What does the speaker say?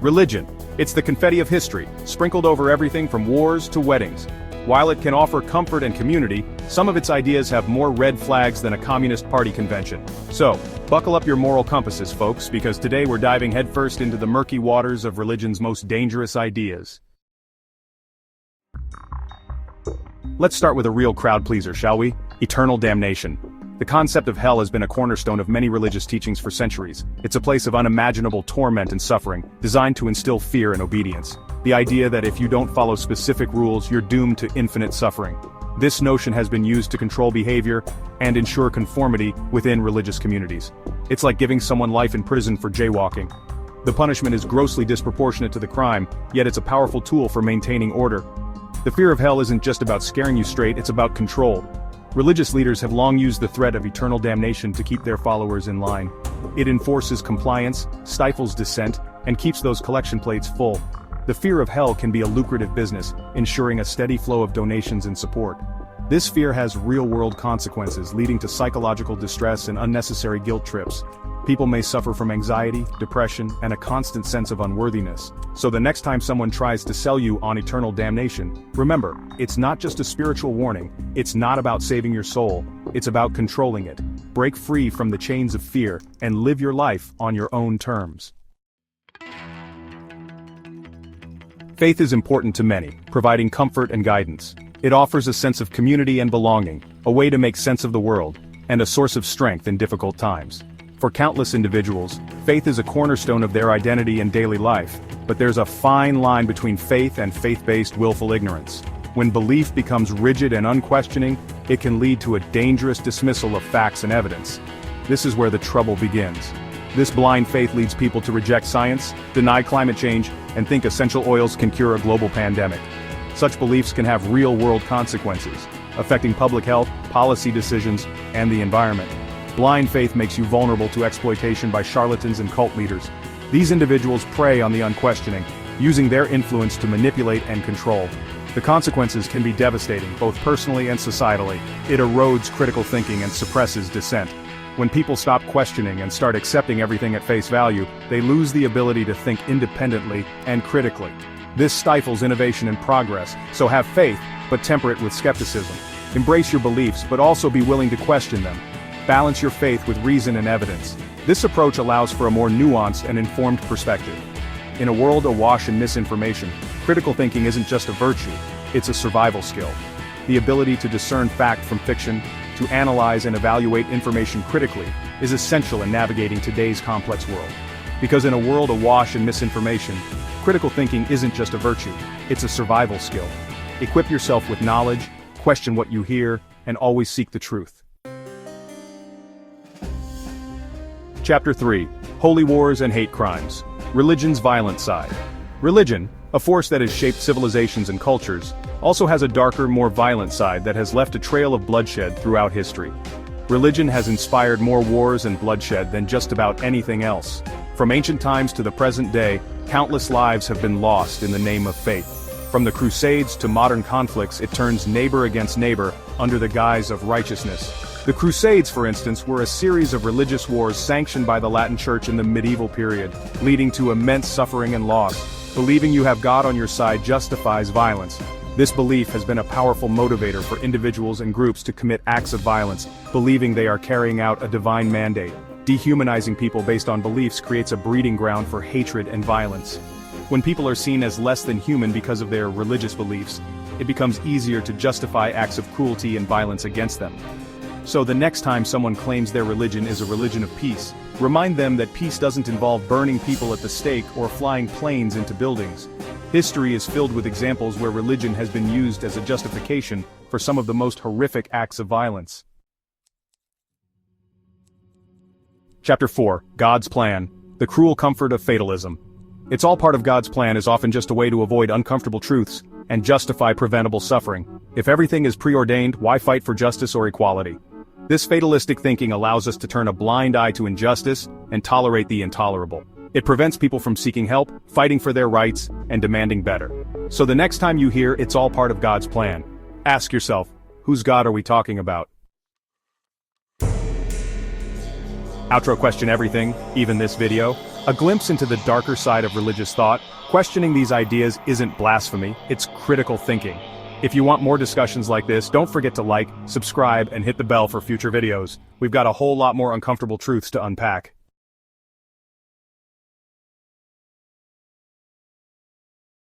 Religion. It's the confetti of history, sprinkled over everything from wars to weddings. While it can offer comfort and community, some of its ideas have more red flags than a Communist Party convention. So, buckle up your moral compasses, folks, because today we're diving headfirst into the murky waters of religion's most dangerous ideas. Let's start with a real crowd pleaser, shall we? Eternal damnation. The concept of hell has been a cornerstone of many religious teachings for centuries. It's a place of unimaginable torment and suffering, designed to instill fear and obedience. The idea that if you don't follow specific rules, you're doomed to infinite suffering. This notion has been used to control behavior and ensure conformity within religious communities. It's like giving someone life in prison for jaywalking. The punishment is grossly disproportionate to the crime, yet it's a powerful tool for maintaining order. The fear of hell isn't just about scaring you straight, it's about control. Religious leaders have long used the threat of eternal damnation to keep their followers in line. It enforces compliance, stifles dissent, and keeps those collection plates full. The fear of hell can be a lucrative business, ensuring a steady flow of donations and support. This fear has real-world consequences, leading to psychological distress and unnecessary guilt trips. People may suffer from anxiety, depression, and a constant sense of unworthiness. So the next time someone tries to sell you on eternal damnation, remember, it's not just a spiritual warning, it's not about saving your soul, it's about controlling it. Break free from the chains of fear, and live your life on your own terms. Faith is important to many, providing comfort and guidance. It offers a sense of community and belonging, a way to make sense of the world, and a source of strength in difficult times. For countless individuals, faith is a cornerstone of their identity and daily life, but there's a fine line between faith and faith-based willful ignorance. When belief becomes rigid and unquestioning, it can lead to a dangerous dismissal of facts and evidence. This is where the trouble begins. This blind faith leads people to reject science, deny climate change, and think essential oils can cure a global pandemic. Such beliefs can have real-world consequences, affecting public health, policy decisions, and the environment. Blind faith makes you vulnerable to exploitation by charlatans and cult leaders. These individuals prey on the unquestioning, using their influence to manipulate and control. The consequences can be devastating, both personally and societally. It erodes critical thinking and suppresses dissent. When people stop questioning and start accepting everything at face value, they lose the ability to think independently and critically. This stifles innovation and progress, so have faith, but temper it with skepticism. Embrace your beliefs, but also be willing to question them. Balance your faith with reason and evidence. This approach allows for a more nuanced and informed perspective. In a world awash in misinformation, critical thinking isn't just a virtue, it's a survival skill. The ability to discern fact from fiction, to analyze and evaluate information critically, is essential in navigating today's complex world. Because in a world awash in misinformation, critical thinking isn't just a virtue, it's a survival skill. Equip yourself with knowledge, question what you hear, and always seek the truth. Chapter 3. Holy Wars and Hate Crimes. Religion's Violent Side. Religion, a force that has shaped civilizations and cultures, also has a darker, more violent side that has left a trail of bloodshed throughout history. Religion has inspired more wars and bloodshed than just about anything else. From ancient times to the present day, countless lives have been lost in the name of faith. From the Crusades to modern conflicts, it turns neighbor against neighbor under the guise of righteousness. The Crusades, for instance, were a series of religious wars sanctioned by the Latin Church in the medieval period, leading to immense suffering and loss. Believing you have God on your side justifies violence. This belief has been a powerful motivator for individuals and groups to commit acts of violence, believing they are carrying out a divine mandate. Dehumanizing people based on beliefs creates a breeding ground for hatred and violence. When people are seen as less than human because of their religious beliefs, it becomes easier to justify acts of cruelty and violence against them. So the next time someone claims their religion is a religion of peace, remind them that peace doesn't involve burning people at the stake or flying planes into buildings. History is filled with examples where religion has been used as a justification for some of the most horrific acts of violence. Chapter 4. God's Plan. The Cruel Comfort of Fatalism. It's all part of God's plan is often just a way to avoid uncomfortable truths and justify preventable suffering. If everything is preordained, why fight for justice or equality? This fatalistic thinking allows us to turn a blind eye to injustice and tolerate the intolerable. It prevents people from seeking help, fighting for their rights, and demanding better. So the next time you hear it's all part of God's plan, ask yourself, whose God are we talking about? Outro question everything, even this video. A glimpse into the darker side of religious thought. Questioning these ideas isn't blasphemy, it's critical thinking. If you want more discussions like this, don't forget to like, subscribe, and hit the bell for future videos. We've got a whole lot more uncomfortable truths to unpack.